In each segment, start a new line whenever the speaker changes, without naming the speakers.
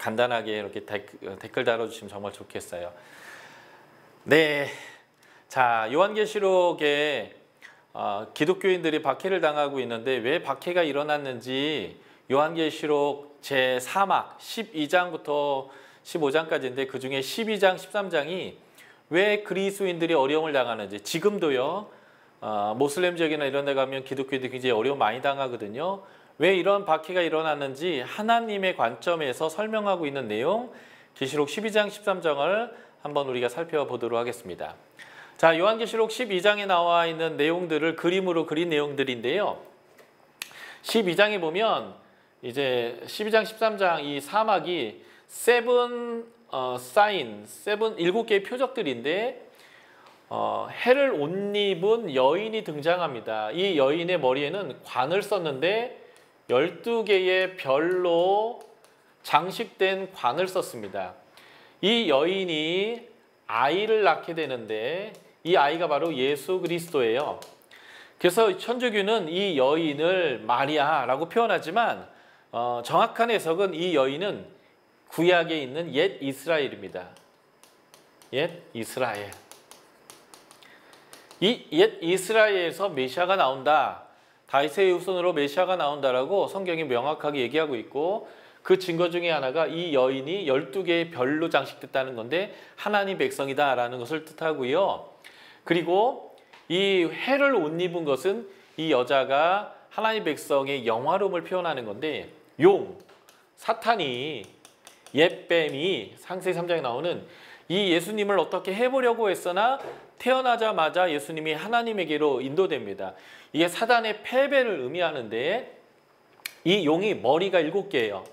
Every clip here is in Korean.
간단하게 이렇게 댓글 달아주시면 정말 좋겠어요. 네, 자 요한계시록에 기독교인들이 박해를 당하고 있는데 왜 박해가 일어났는지 요한계시록 제4막 12장부터 15장까지인데 그 중에 12장, 13장이 왜 그리스도인들이 어려움을 당하는지, 지금도요 모슬렘 지역이나 이런 데 가면 기독교인들이 굉장히 어려움 많이 당하거든요. 왜 이런 박해가 일어났는지 하나님의 관점에서 설명하고 있는 내용, 계시록 12장, 13장을 한번 우리가 살펴보도록 하겠습니다. 자, 요한계시록 12장에 나와 있는 내용들을 그림으로 그린 내용들인데요. 12장에 보면 이제 12장, 13장 이 사막이 일곱 개의 표적들인데 해를 옷 입은 여인이 등장합니다. 이 여인의 머리에는 관을 썼는데 12개의 별로 장식된 관을 썼습니다. 이 여인이 아이를 낳게 되는데 이 아이가 바로 예수 그리스도예요. 그래서 천주교는 이 여인을 마리아라고 표현하지만 정확한 해석은 이 여인은 구약에 있는 옛 이스라엘입니다. 옛 이스라엘. 이 옛 이스라엘에서 메시아가 나온다. 다윗의 후손으로 메시아가 나온다라고 성경이 명확하게 얘기하고 있고, 그 증거 중에 하나가 이 여인이 12개의 별로 장식됐다는 건데 하나님 백성이다라는 것을 뜻하고요. 그리고 이 해를 옷 입은 것은 이 여자가 하나님 백성의 영화로움을 표현하는 건데, 사탄이, 옛뱀이 창세기 3장에 나오는 이 예수님을 어떻게 해보려고 했으나 태어나자마자 예수님이 하나님에게로 인도됩니다. 이게 사단의 패배를 의미하는데, 이 용이 머리가 7개예요.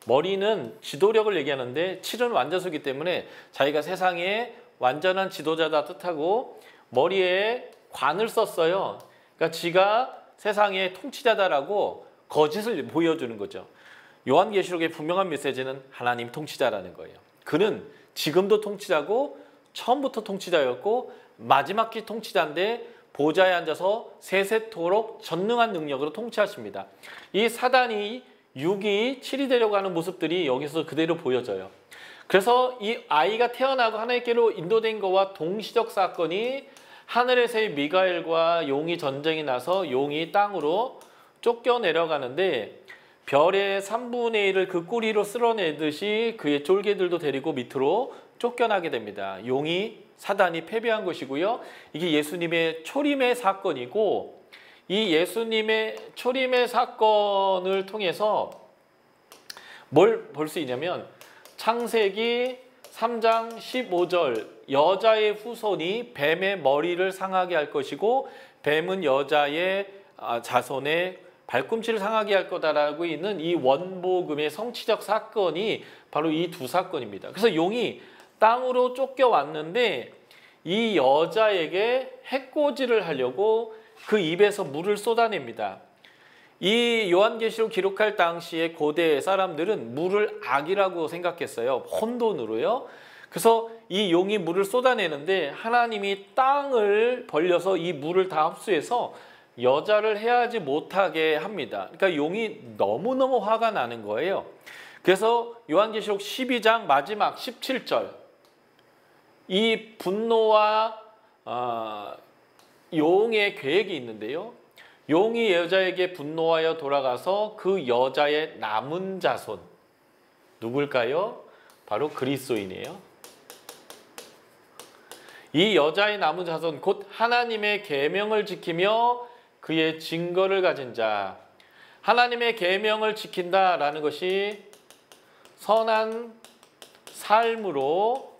머리는 지도력을 얘기하는데 7은 완전수기 때문에 자기가 세상의 완전한 지도자다 뜻하고 머리에 관을 썼어요. 그러니까 지가 세상의 통치자다라고 거짓을 보여주는 거죠. 요한계시록의 분명한 메시지는 하나님 통치자라는 거예요. 그는 지금도 통치자고 처음부터 통치자였고 마지막기 통치자인데 보좌에 앉아서 세세토록 전능한 능력으로 통치하십니다. 이 사단이 6이 7이 되려고 하는 모습들이 여기서 그대로 보여져요. 그래서 이 아이가 태어나고 하나님께로 인도된 것과 동시적 사건이 하늘에서의 미가엘과 용이 전쟁이 나서 용이 땅으로 쫓겨 내려가는데 별의 3분의 1을 그 꼬리로 쓸어내듯이 그의 쫄개들도 데리고 밑으로 쫓겨나게 됩니다. 용이 사단이 패배한 것이고요. 이게 예수님의 초림의 사건이고, 이 예수님의 초림의 사건을 통해서 뭘 볼 수 있냐면 창세기 3장 15절 여자의 후손이 뱀의 머리를 상하게 할 것이고 뱀은 여자의 자손의 발꿈치를 상하게 할 거다라고 있는 이 원복음의 성취적 사건이 바로 이 두 사건입니다. 그래서 용이 땅으로 쫓겨왔는데 이 여자에게 해코지를 하려고 그 입에서 물을 쏟아냅니다. 이 요한계시록 기록할 당시에 고대 사람들은 물을 악이라고 생각했어요. 혼돈으로요. 그래서 이 용이 물을 쏟아내는데 하나님이 땅을 벌려서 이 물을 다 흡수해서 여자를 해하지 못하게 합니다. 그러니까 용이 너무너무 화가 나는 거예요. 그래서 요한계시록 12장 마지막 17절 이 분노와 용의 계획이 있는데요. 용이 여자에게 분노하여 돌아가서 그 여자의 남은 자손 누굴까요? 바로 그리스도인이에요. 이 여자의 남은 자손 곧 하나님의 계명을 지키며 그의 증거를 가진 자. 하나님의 계명을 지킨다라는 것이 선한 삶으로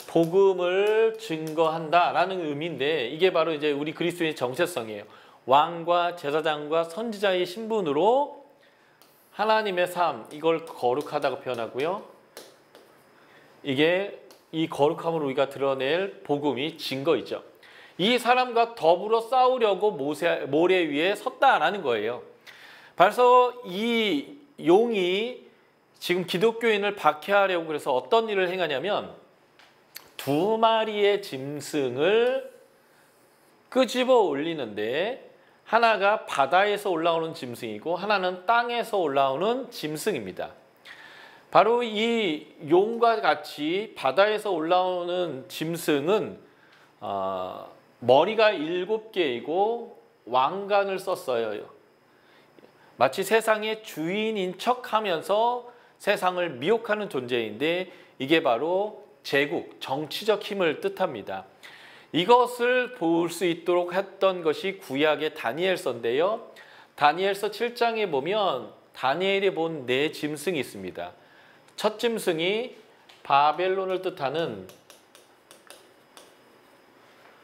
복음을 증거한다라는 의미인데, 이게 바로 이제 우리 그리스도인의 정체성이에요. 왕과 제사장과 선지자의 신분으로 하나님의 삶, 이걸 거룩하다고 표현하고요. 이게 이 거룩함을 우리가 드러낼 복음이 증거이죠. 이 사람과 더불어 싸우려고 모래 위에 섰다라는 거예요. 그래서 이 용이 지금 기독교인을 박해하려고 그래서 어떤 일을 행하냐면 2마리의 짐승을 끄집어 올리는데 하나가 바다에서 올라오는 짐승이고 하나는 땅에서 올라오는 짐승입니다. 바로 이 용과 같이 바다에서 올라오는 짐승은 머리가 7개이고 왕관을 썼어요. 마치 세상의 주인인 척하면서 세상을 미혹하는 존재인데 이게 바로 제국, 정치적 힘을 뜻합니다. 이것을 볼 수 있도록 했던 것이 구약의 다니엘서인데요. 다니엘서 7장에 보면 다니엘이 본 4짐승이 있습니다. 첫 짐승이 바벨론을 뜻하는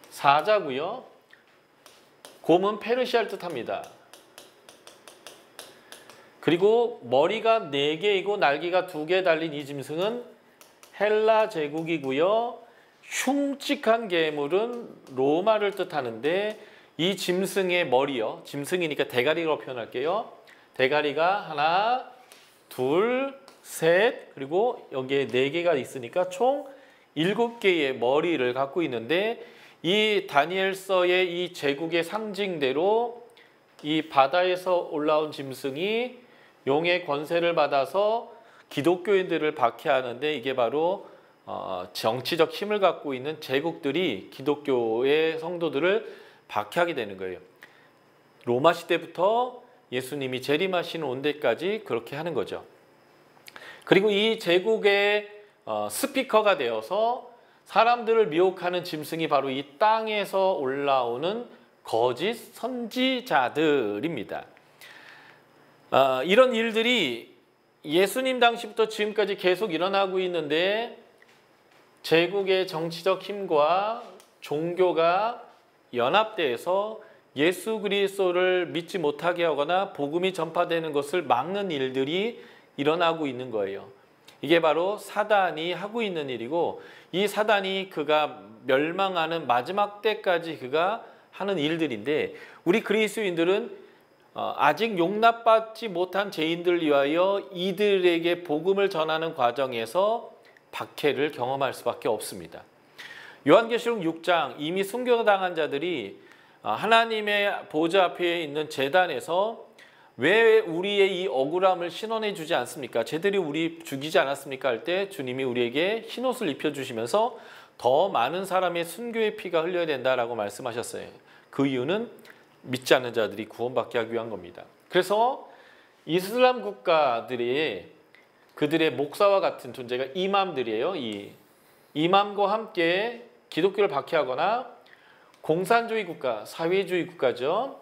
사자고요. 곰은 페르시아를 뜻합니다. 그리고 머리가 4개이고 날개가 2개 달린 이 짐승은 헬라 제국이고요. 흉측한 괴물은 로마를 뜻하는데 이 짐승의 머리요. 짐승이니까 대가리로 표현할게요. 대가리가 하나, 둘, 셋, 그리고 여기에 4개가 있으니까 총 7개의 머리를 갖고 있는데 이 다니엘서의 이 제국의 상징대로 이 바다에서 올라온 짐승이 용의 권세를 받아서 기독교인들을 박해하는데 이게 바로 정치적 힘을 갖고 있는 제국들이 기독교의 성도들을 박해하게 되는 거예요. 로마 시대부터 예수님이 재림하시는 온데까지 그렇게 하는 거죠. 그리고 이 제국의 스피커가 되어서 사람들을 미혹하는 짐승이 바로 이 땅에서 올라오는 거짓 선지자들입니다. 이런 일들이 예수님 당시부터 지금까지 계속 일어나고 있는데 제국의 정치적 힘과 종교가 연합돼서 예수 그리스도를 믿지 못하게 하거나 복음이 전파되는 것을 막는 일들이 일어나고 있는 거예요. 이게 바로 사단이 하고 있는 일이고 이 사단이 그가 멸망하는 마지막 때까지 그가 하는 일들인데 우리 그리스도인들은 아직 용납받지 못한 죄인들 위하여 이들에게 복음을 전하는 과정에서 박해를 경험할 수밖에 없습니다. 요한계시록 6장 이미 순교당한 자들이 하나님의 보좌 앞에 있는 제단에서 왜 우리의 이 억울함을 신원해 주지 않습니까? 쟤들이 우리 죽이지 않았습니까? 할 때 주님이 우리에게 흰옷을 입혀주시면서 더 많은 사람의 순교의 피가 흘려야 된다라고 말씀하셨어요. 그 이유는 믿지 않는 자들이 구원받게 하기 위한 겁니다. 그래서 이슬람 국가들이 그들의 목사와 같은 존재가 이맘들이에요. 이 이맘과 함께 기독교를 박해하거나 공산주의 국가, 사회주의 국가죠.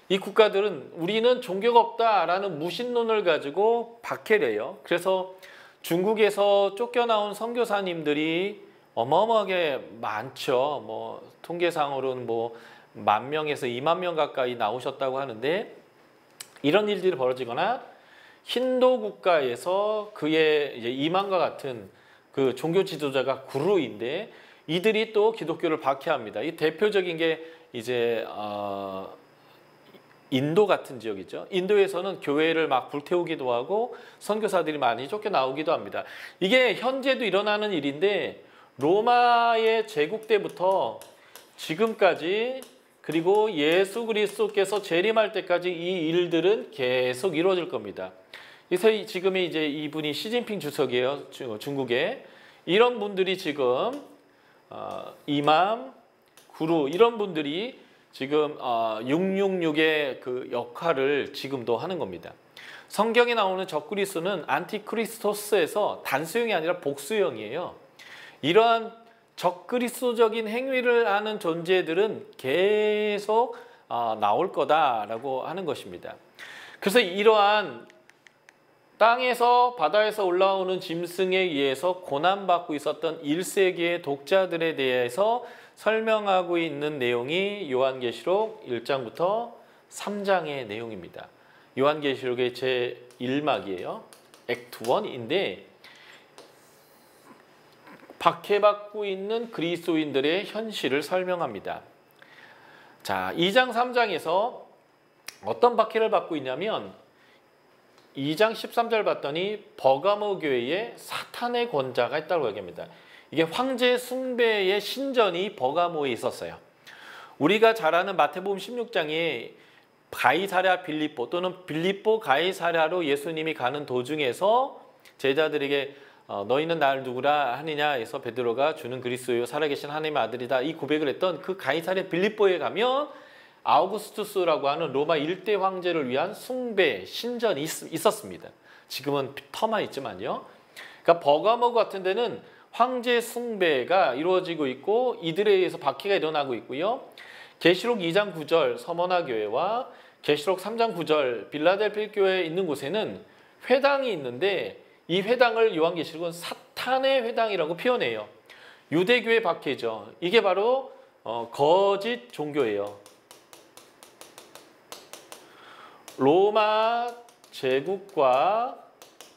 이 국가들은 우리는 종교가 없다라는 무신론을 가지고 박해를 해요. 그래서 중국에서 쫓겨나온 선교사님들이 어마어마하게 많죠. 뭐 통계상으로는 뭐 10,000명에서 20,000명 가까이 나오셨다고 하는데 이런 일들이 벌어지거나 힌두 국가에서 그의 이제 이만과 같은 그 종교 지도자가 구루인데 이들이 또 기독교를 박해합니다. 이 대표적인 게 이제 인도 같은 지역이죠. 인도에서는 교회를 막 불태우기도 하고 선교사들이 많이 쫓겨나오기도 합니다. 이게 현재도 일어나는 일인데 로마의 제국 때부터 지금까지 그리고 예수 그리스도께서 재림할 때까지 이 일들은 계속 이루어질 겁니다. 그래서 지금이 이제 이분이 시진핑 주석이에요. 중국에. 이런 분들이 지금 이맘, 구루 이런 분들이 지금 666의 그 역할을 지금도 하는 겁니다. 성경에 나오는 적그리스도는 안티크리스토스에서 단수형이 아니라 복수형이에요. 이러한 적그리스도적인 행위를 하는 존재들은 계속 나올 거다라고 하는 것입니다. 그래서 이러한 땅에서 바다에서 올라오는 짐승에 의해서 고난받고 있었던 1세기의 독자들에 대해서 설명하고 있는 내용이 요한계시록 1장부터 3장의 내용입니다. 요한계시록의 제1막이에요. 액트 1인데 박해받고 있는 그리스도인들의 현실을 설명합니다. 자, 2장 3장에서 어떤 박해를 받고 있냐면 2장 13절 봤더니 버가모 교회에 사탄의 권자가 있다고 얘기합니다. 이게 황제 숭배의 신전이 버가모에 있었어요. 우리가 잘 아는 마태복음 16장에 가이사랴 빌립보 또는 빌립보 가이사랴로 예수님이 가는 도중에서 제자들에게 너희는 나를 누구라 하느냐 해서 베드로가 주는 그리스도요 살아계신 하나님의 아들이다 이 고백을 했던 그 가이사랴 빌립보에 가면 아우구스투스라고 하는 로마 일대 황제를 위한 숭배 신전이 있었습니다. 지금은 터만 있지만요. 그러니까 버가모 같은 데는 황제 숭배가 이루어지고 있고 이들에 의해서 박해가 일어나고 있고요. 계시록 2장 9절 서머나 교회와 계시록 3장 9절 빌라델필 교회에 있는 곳에는 회당이 있는데 이 회당을 요한계시록은 사탄의 회당이라고 표현해요. 유대교의 박해죠. 이게 바로 거짓 종교예요. 로마 제국과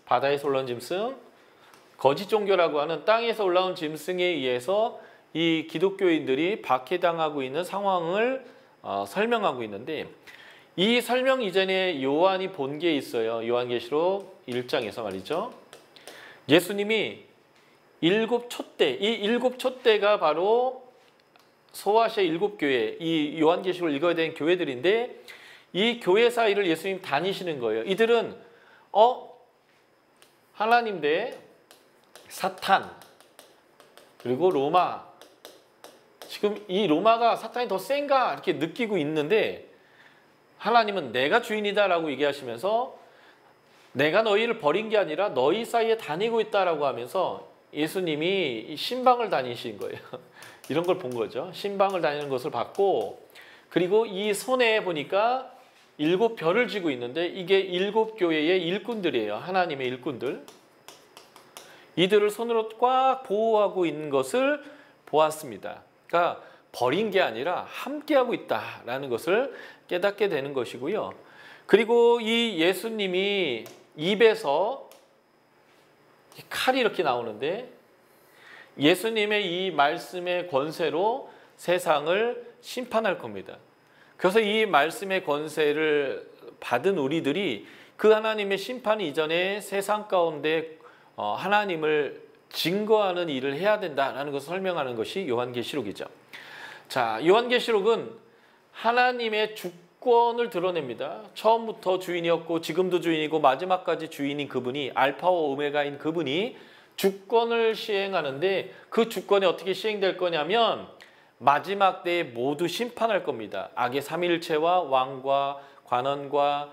바다에서 올라온 짐승, 거짓 종교라고 하는 땅에서 올라온 짐승에 의해서 이 기독교인들이 박해당하고 있는 상황을 설명하고 있는데 이 설명 이전에 요한이 본 게 있어요. 요한계시록 1장에서 말이죠. 예수님이 일곱 촛대, 이 일곱 촛대가 바로 소아시아 일곱 교회, 이 요한계시록을 읽어야 되는 교회들인데 이 교회 사이를 예수님 다니시는 거예요. 이들은 하나님 대 사탄 그리고 로마 지금 이 로마가 사탄이 더 센가 이렇게 느끼고 있는데 하나님은 내가 주인이다 라고 얘기하시면서 내가 너희를 버린 게 아니라 너희 사이에 다니고 있다라고 하면서 예수님이 신방을 다니신 거예요. 이런 걸 본 거죠. 신방을 다니는 것을 봤고 그리고 이 손에 보니까 7별을 쥐고 있는데 이게 7교회의 일꾼들이에요. 하나님의 일꾼들. 이들을 손으로 꽉 보호하고 있는 것을 보았습니다. 그러니까 버린 게 아니라 함께하고 있다라는 것을 깨닫게 되는 것이고요. 그리고 이 예수님이 입에서 칼이 이렇게 나오는데 예수님의 이 말씀의 권세로 세상을 심판할 겁니다. 그래서 이 말씀의 권세를 받은 우리들이 그 하나님의 심판 이전에 세상 가운데 하나님을 증거하는 일을 해야 된다라는 것을 설명하는 것이 요한계시록이죠. 자, 요한계시록은 하나님의 주권을 드러냅니다. 처음부터 주인이었고 지금도 주인이고 마지막까지 주인인 그분이 알파와 오메가인 그분이 주권을 시행하는데 그 주권이 어떻게 시행될 거냐면 마지막 때에 모두 심판할 겁니다. 악의 삼위일체와 왕과 관원과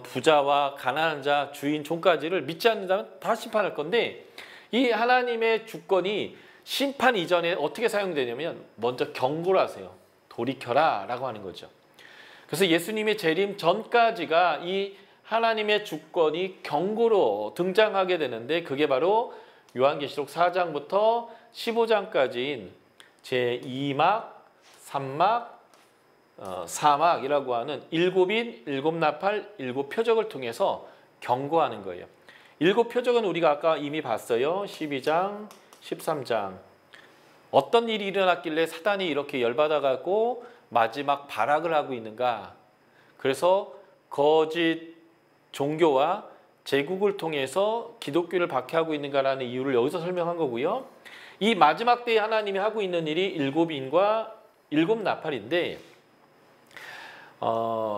부자와 가난한 자, 주인, 종까지를 믿지 않는 자는 다 심판할 건데 이 하나님의 주권이 심판 이전에 어떻게 사용되냐면 먼저 경고를 하세요. 돌이켜라 라고 하는 거죠. 그래서 예수님의 재림 전까지가 이 하나님의 주권이 경고로 등장하게 되는데 그게 바로 요한계시록 4장부터 15장까지인 제2막, 3막, 4막이라고 하는 7인, 7나팔, 7표적을 통해서 경고하는 거예요. 7표적은 우리가 아까 이미 봤어요. 12장, 13장. 어떤 일이 일어났길래 사단이 이렇게 열받아가고 마지막 발악을 하고 있는가. 그래서 거짓 종교와 제국을 통해서 기독교를 박해하고 있는가라는 이유를 여기서 설명한 거고요. 이 마지막 때에 하나님이 하고 있는 일이 7인과 7나팔인데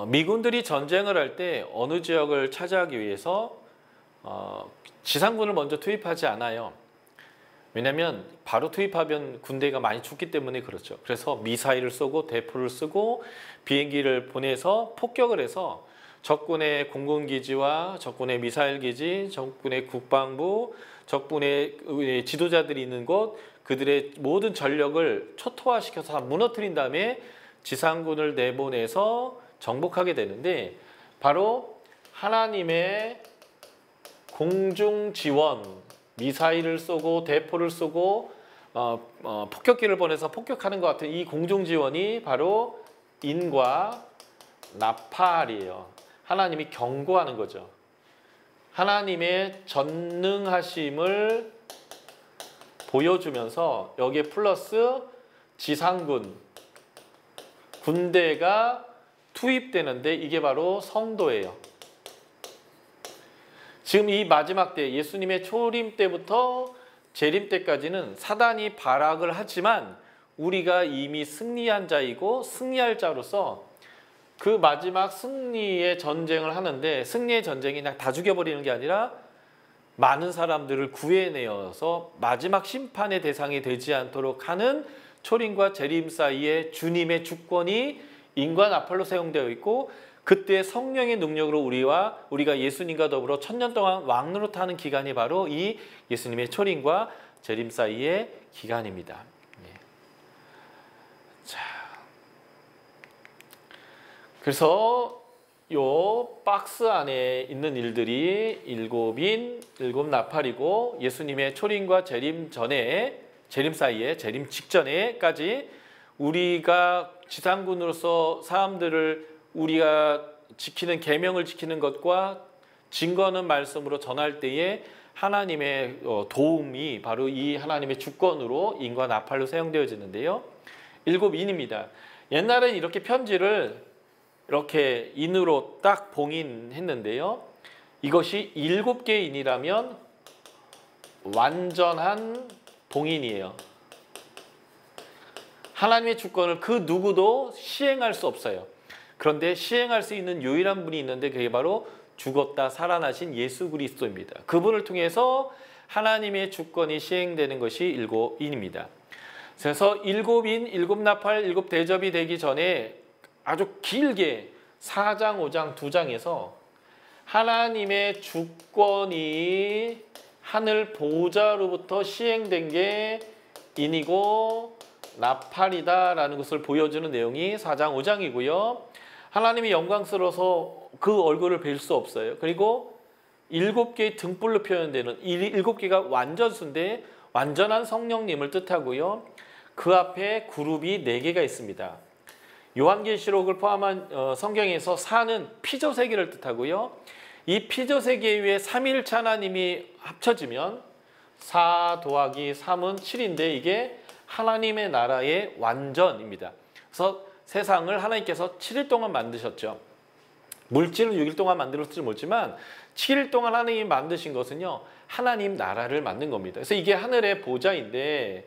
미군들이 전쟁을 할 때 어느 지역을 차지하기 위해서 지상군을 먼저 투입하지 않아요. 왜냐하면 바로 투입하면 군대가 많이 죽기 때문에 그렇죠. 그래서 미사일을 쏘고 대포를 쓰고 비행기를 보내서 폭격을 해서 적군의 공군기지와 적군의 미사일기지, 적군의 국방부, 적군의 지도자들이 있는 곳 그들의 모든 전력을 초토화시켜서 다 무너뜨린 다음에 지상군을 내보내서 정복하게 되는데 바로 하나님의 공중 지원, 미사일을 쏘고 대포를 쏘고 폭격기를 보내서 폭격하는 것 같은 이 공중 지원이 바로 인과 나팔이에요. 하나님이 경고하는 거죠. 하나님의 전능하심을 보여주면서 여기에 플러스 지상군, 군대가 투입되는데 이게 바로 성도예요. 지금 이 마지막 때 예수님의 초림 때부터 재림 때까지는 사단이 발악을 하지만 우리가 이미 승리한 자이고 승리할 자로서 그 마지막 승리의 전쟁을 하는데, 승리의 전쟁이 그냥 다 죽여버리는 게 아니라 많은 사람들을 구해내어서 마지막 심판의 대상이 되지 않도록 하는 초림과 재림 사이에 주님의 주권이 인과 나팔로 사용되어 있고, 그때 성령의 능력으로 우리가 예수님과 더불어 1000년 동안 왕노릇하는 기간이 바로 이 예수님의 초림과 재림 사이의 기간입니다. 자, 그래서 요 박스 안에 있는 일들이 일곱인, 일곱 나팔이고, 예수님의 초림과 재림 전에, 재림 사이에, 재림 직전에까지 우리가 지상군으로서 사람들을 우리가 지키는 계명을 지키는 것과 증거하는 말씀으로 전할 때에 하나님의 도움이 바로 이 하나님의 주권으로 인과 나팔로 사용되어지는데요. 일곱인입니다. 옛날엔 이렇게 편지를 이렇게 인으로 딱 봉인했는데요. 이것이 7개의 인이라면 완전한 봉인이에요. 하나님의 주권을 그 누구도 시행할 수 없어요. 그런데 시행할 수 있는 유일한 분이 있는데 그게 바로 죽었다 살아나신 예수 그리스도입니다. 그분을 통해서 하나님의 주권이 시행되는 것이 일곱인입니다. 그래서 일곱인, 일곱나팔, 일곱대접이 되기 전에 아주 길게 4장, 5장, 2장에서 하나님의 주권이 하늘 보좌로부터 시행된 게 인이고 나팔이다라는 것을 보여주는 내용이 4장, 5장이고요. 하나님이 영광스러워서 그 얼굴을 뵐 수 없어요. 그리고 7개의 등불로 표현되는 7개가 완전수인데 완전한 성령님을 뜻하고요. 그 앞에 그룹이 4개가 있습니다. 요한계시록을 포함한 성경에서 4는 피조세계를 뜻하고요. 이 피조세계 위에 삼위일체 하나님이 합쳐지면 4 더하기 3은 7인데 이게 하나님의 나라의 완전입니다. 그래서 세상을 하나님께서 7일 동안 만드셨죠. 물질을 6일 동안 만들었을지 모르지만 7일 동안 하나님이 만드신 것은요, 하나님 나라를 만든 겁니다. 그래서 이게 하늘의 보좌인데,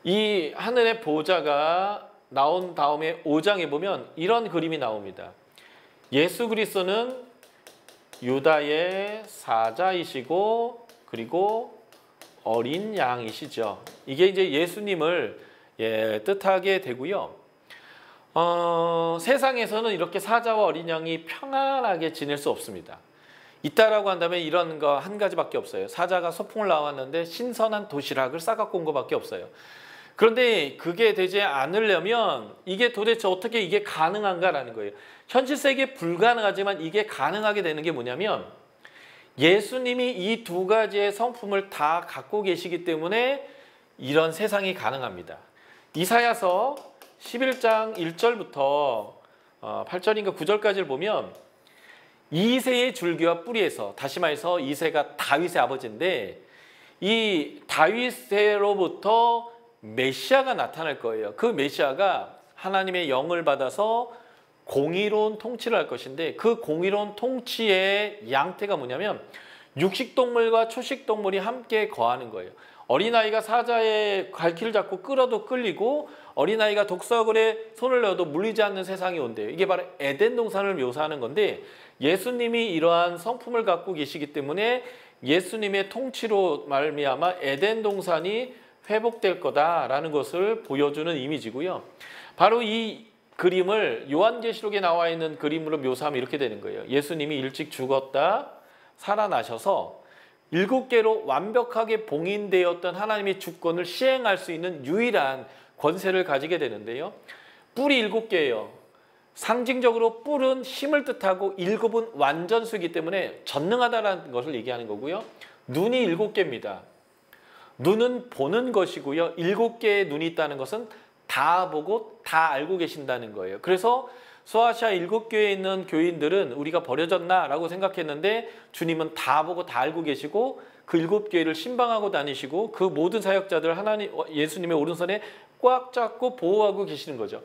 이 하늘의 보좌가 나온 다음에 5장에 보면 이런 그림이 나옵니다. 예수 그리스도는 유다의 사자이시고 그리고 어린 양이시죠. 이게 이제 예수님을 뜻하게 되고요. 세상에서는 이렇게 사자와 어린 양이 평안하게 지낼 수 없습니다. 있다라고 한다면 이런 거 한 가지밖에 없어요. 사자가 소풍을 나왔는데 신선한 도시락을 싸갖고 온 것밖에 없어요. 그런데 그게 되지 않으려면 이게 도대체 어떻게 이게 가능한가라는 거예요. 현실 세계에 불가능하지만 이게 가능하게 되는 게 뭐냐면 예수님이 이 2가지의 성품을 다 갖고 계시기 때문에 이런 세상이 가능합니다. 이사야서 11장 1절부터 8절인가 9절까지를 보면 이새의 줄기와 뿌리에서, 다시 말해서 이새가 다윗의 아버지인데 이 다윗으로부터 메시아가 나타날 거예요. 그 메시아가 하나님의 영을 받아서 공의로운 통치를 할 것인데 그 공의로운 통치의 양태가 뭐냐면 육식동물과 초식동물이 함께 거하는 거예요. 어린아이가 사자의 갈퀴를 잡고 끌어도 끌리고 어린아이가 독사굴에 손을 넣어도 물리지 않는 세상이 온대요. 이게 바로 에덴 동산을 묘사하는 건데 예수님이 이러한 성품을 갖고 계시기 때문에 예수님의 통치로 말미암아 에덴 동산이 회복될 거다라는 것을 보여주는 이미지고요. 바로 이 그림을 요한계시록에 나와 있는 그림으로 묘사하면 이렇게 되는 거예요. 예수님이 일찍 죽었다 살아나셔서 7개로 완벽하게 봉인되었던 하나님의 주권을 시행할 수 있는 유일한 권세를 가지게 되는데요. 뿔이 7개예요. 상징적으로 뿔은 힘을 뜻하고 7은 완전수이기 때문에 전능하다는 것을 얘기하는 거고요. 눈이 7개입니다. 눈은 보는 것이고요. 7개의 눈이 있다는 것은 다 보고 다 알고 계신다는 거예요. 그래서 소아시아 7교회에 있는 교인들은 우리가 버려졌나 라고 생각했는데 주님은 다 보고 다 알고 계시고 그 7교회를 신방하고 다니시고 그 모든 사역자들 하나님 예수님의 오른손에 꽉 잡고 보호하고 계시는 거죠.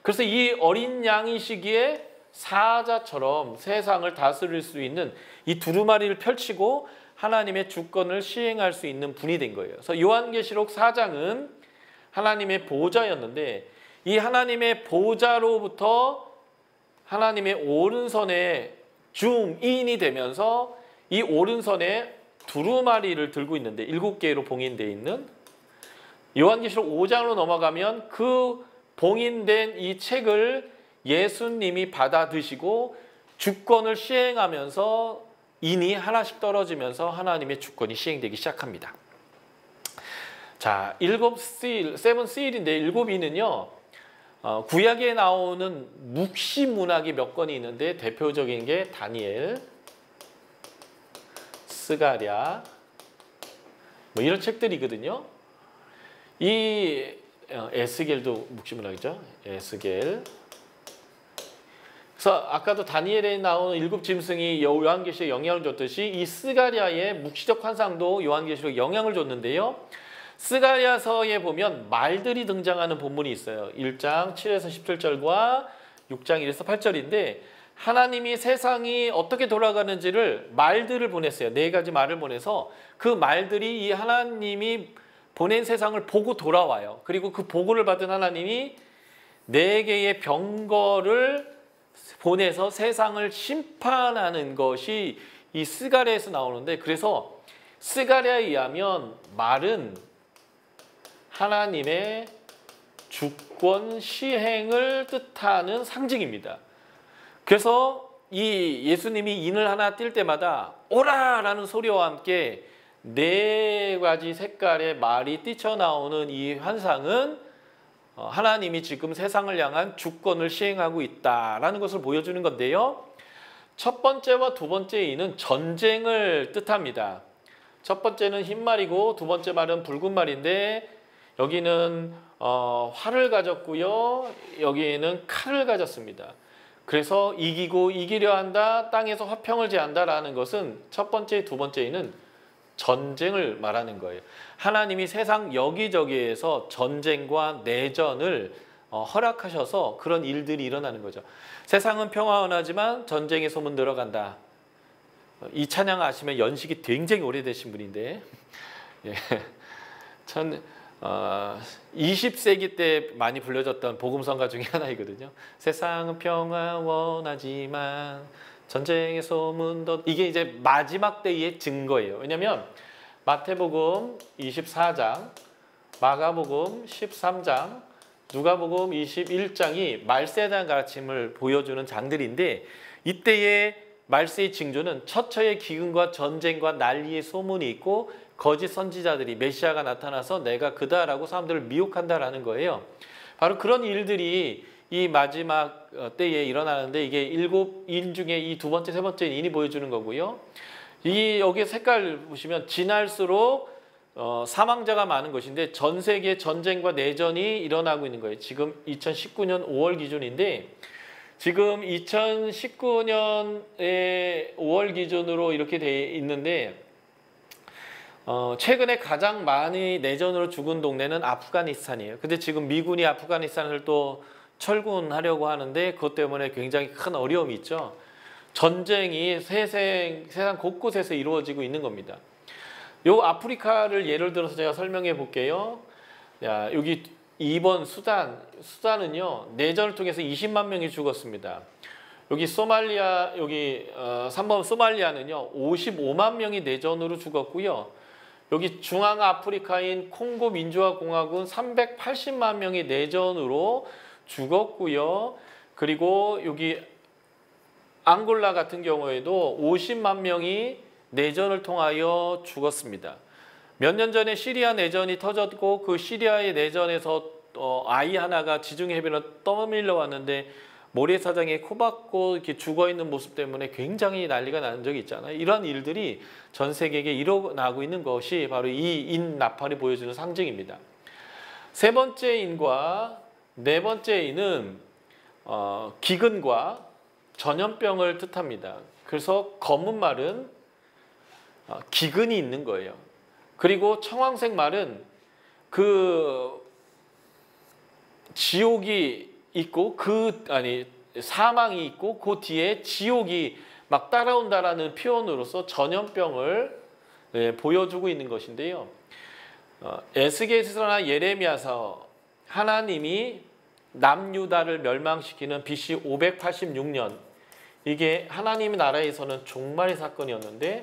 그래서 이 어린 양이시기에 사자처럼 세상을 다스릴 수 있는 이 두루마리를 펼치고 하나님의 주권을 시행할 수 있는 분이 된 거예요. 그래서 요한계시록 4장은 하나님의 보좌였는데 이 하나님의 보좌로부터 하나님의 오른손에 줌인이 되면서 이 오른손에 두루마리를 들고 있는데 7개로 봉인되어 있는 요한계시록 5장으로 넘어가면 그 봉인된 이 책을 예수님이 받아 드시고 주권을 시행하면서 인이 하나씩 떨어지면서 하나님의 주권이 시행되기 시작합니다. 자, 세븐 시일인데 7인은요. 구약에 나오는 묵시 문학이 몇 권이 있는데 대표적인 게 다니엘, 스가랴 뭐 이런 책들이거든요. 이 에스겔도 묵시 문학이죠. 에스겔. 그래서 아까도 다니엘에 나오는 7 짐승이 요한계시록에 영향을 줬듯이 이 스가랴의 묵시적 환상도 요한계시록에 영향을 줬는데요. 스가랴서에 보면 말들이 등장하는 본문이 있어요. 1장 7에서 17절과 6장 1에서 8절인데 하나님이 세상이 어떻게 돌아가는지를 말들을 보냈어요. 4가지 말을 보내서 그 말들이 이 하나님이 보낸 세상을 보고 돌아와요. 그리고 그 보고를 받은 하나님이 4개의 병거를 보내서 세상을 심판하는 것이 이 스가랴에서 나오는데 그래서 스가랴에 의하면 말은 하나님의 주권 시행을 뜻하는 상징입니다. 그래서 이 예수님이 인을 하나 띌 때마다 오라라는 소리와 함께 4가지 색깔의 말이 뛰쳐나오는 이 환상은 하나님이 지금 세상을 향한 주권을 시행하고 있다라는 것을 보여주는 건데요. 첫 번째와 두 번째 인은 전쟁을 뜻합니다. 첫 번째는 흰 말이고 두 번째 말은 붉은 말인데 여기는 활을 가졌고요. 여기는 칼을 가졌습니다. 그래서 이기고 이기려 한다, 땅에서 화평을 제한다라는 것은 첫 번째, 두 번째는 전쟁을 말하는 거예요. 하나님이 세상 여기저기에서 전쟁과 내전을 허락하셔서 그런 일들이 일어나는 거죠. 세상은 평화원하지만 전쟁의 소문 들어간다. 이 찬양 아시면 연식이 굉장히 오래되신 분인데 20세기 때 많이 불려졌던 복음성가 중에 하나이거든요. 세상은 평화원하지만 전쟁의 소문도 이게 이제 마지막 때의 증거예요. 왜냐하면 마태복음 24장, 마가복음 13장, 누가복음 21장이 말세에 대한 가르침을 보여주는 장들인데 이때의 말세의 징조는 처처의 기근과 전쟁과 난리의 소문이 있고 거짓 선지자들이 메시아가 나타나서 내가 그다라고 사람들을 미혹한다라는 거예요. 바로 그런 일들이 이 마지막 때에 일어나는데 이게 7인 중에 이 두 번째, 세 번째 인이 보여주는 거고요. 여기 색깔 보시면 지날수록 사망자가 많은 것인데 전 세계 전쟁과 내전이 일어나고 있는 거예요. 지금 2019년 5월 기준인데 지금 2019년의 5월 기준으로 이렇게 돼 있는데 최근에 가장 많이 내전으로 죽은 동네는 아프가니스탄이에요. 근데 지금 미군이 아프가니스탄을 또 철군하려고 하는데 그것 때문에 굉장히 큰 어려움이 있죠. 전쟁이 세상 곳곳에서 이루어지고 있는 겁니다. 요 아프리카를 예를 들어서 제가 설명해 볼게요. 여기 2번 수단은요. 내전을 통해서 20만 명이 죽었습니다. 여기 소말리아, 3번 소말리아는요. 55만 명이 내전으로 죽었고요. 여기 중앙아프리카인 콩고 민주화공화국은 380만 명이 내전으로 죽었고요. 그리고 여기 앙골라 같은 경우에도 50만 명이 내전을 통하여 죽었습니다. 몇 년 전에 시리아 내전이 터졌고 그 시리아의 내전에서 아이 하나가 지중해변을 떠밀려 왔는데 모래사장에 코박고 이렇게 죽어있는 모습 때문에 굉장히 난리가 나는 적이 있잖아요. 이런 일들이 전 세계에 일어나고 있는 것이 바로 이 인 나팔이 보여주는 상징입니다. 세 번째 인과 네 번째 인은 기근과 전염병을 뜻합니다. 그래서 검은 말은 기근이 있는 거예요. 그리고 청황색 말은 그 지옥이 있고 사망이 있고 그 뒤에 지옥이 막 따라온다라는 표현으로서 전염병을 보여주고 있는 것인데요. 에스겔서나 예레미야서 하나님이 남유다를 멸망시키는 BC 586년, 이게 하나님의 나라에서는 종말의 사건이었는데,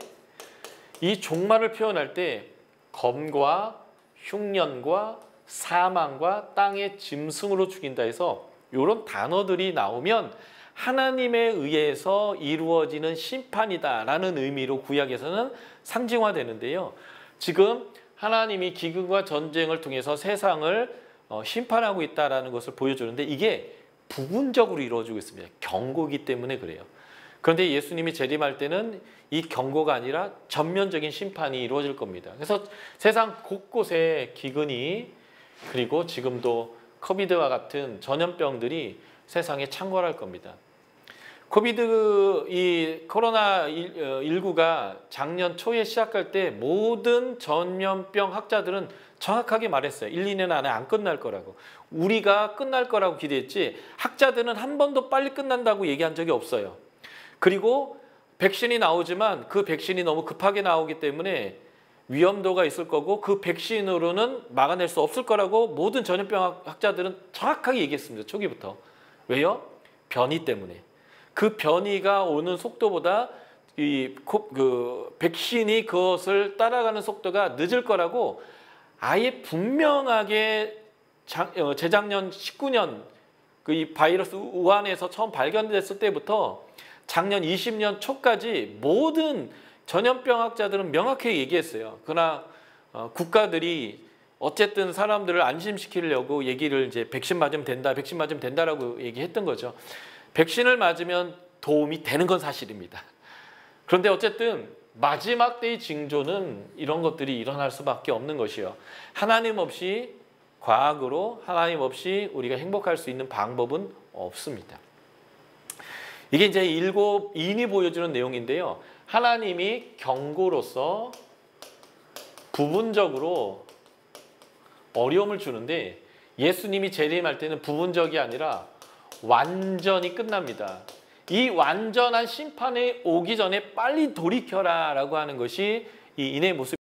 이 종말을 표현할 때 검과 흉년과 사망과 땅의 짐승으로 죽인다 해서 이런 단어들이 나오면 하나님에 의해서 이루어지는 심판이다라는 의미로 구약에서는 상징화되는데요. 지금 하나님이 기근과 전쟁을 통해서 세상을 심판하고 있다는 것을 보여주는데, 이게 부분적으로 이루어지고 있습니다. 경고이기 때문에 그래요. 그런데 예수님이 재림할 때는 이 경고가 아니라 전면적인 심판이 이루어질 겁니다. 그래서 세상 곳곳에 기근이, 그리고 지금도 코비드와 같은 전염병들이 세상에 창궐할 겁니다. 코로나19가 작년 초에 시작할 때 모든 전염병 학자들은 정확하게 말했어요. 1, 2년 안에 안 끝날 거라고. 우리가 끝날 거라고 기대했지, 학자들은 한 번도 빨리 끝난다고 얘기한 적이 없어요. 그리고 백신이 나오지만 그 백신이 너무 급하게 나오기 때문에 위험도가 있을 거고 그 백신으로는 막아낼 수 없을 거라고 모든 전염병 학자들은 정확하게 얘기했습니다. 초기부터. 왜요? 변이 때문에. 그 변이가 오는 속도보다 백신이 그것을 따라가는 속도가 늦을 거라고 아예 분명하게 재작년 19년 이 바이러스 우한에서 처음 발견됐을 때부터 작년 20년 초까지 모든 전염병 학자들은 명확하게 얘기했어요. 그러나 국가들이 어쨌든 사람들을 안심시키려고 얘기를 이제 백신 맞으면 된다, 백신 맞으면 된다라고 얘기했던 거죠. 백신을 맞으면 도움이 되는 건 사실입니다. 그런데 어쨌든 마지막 때의 징조는 이런 것들이 일어날 수밖에 없는 것이요. 하나님 없이, 과학으로 하나님 없이 우리가 행복할 수 있는 방법은 없습니다. 이게 이제 일곱 인이 보여주는 내용인데요. 하나님이 경고로서 부분적으로 어려움을 주는데, 예수님이 재림할 때는 부분적이 아니라 완전히 끝납니다. 이 완전한 심판에 오기 전에 빨리 돌이켜라 라고 하는 것이 이 인의 모습입니다.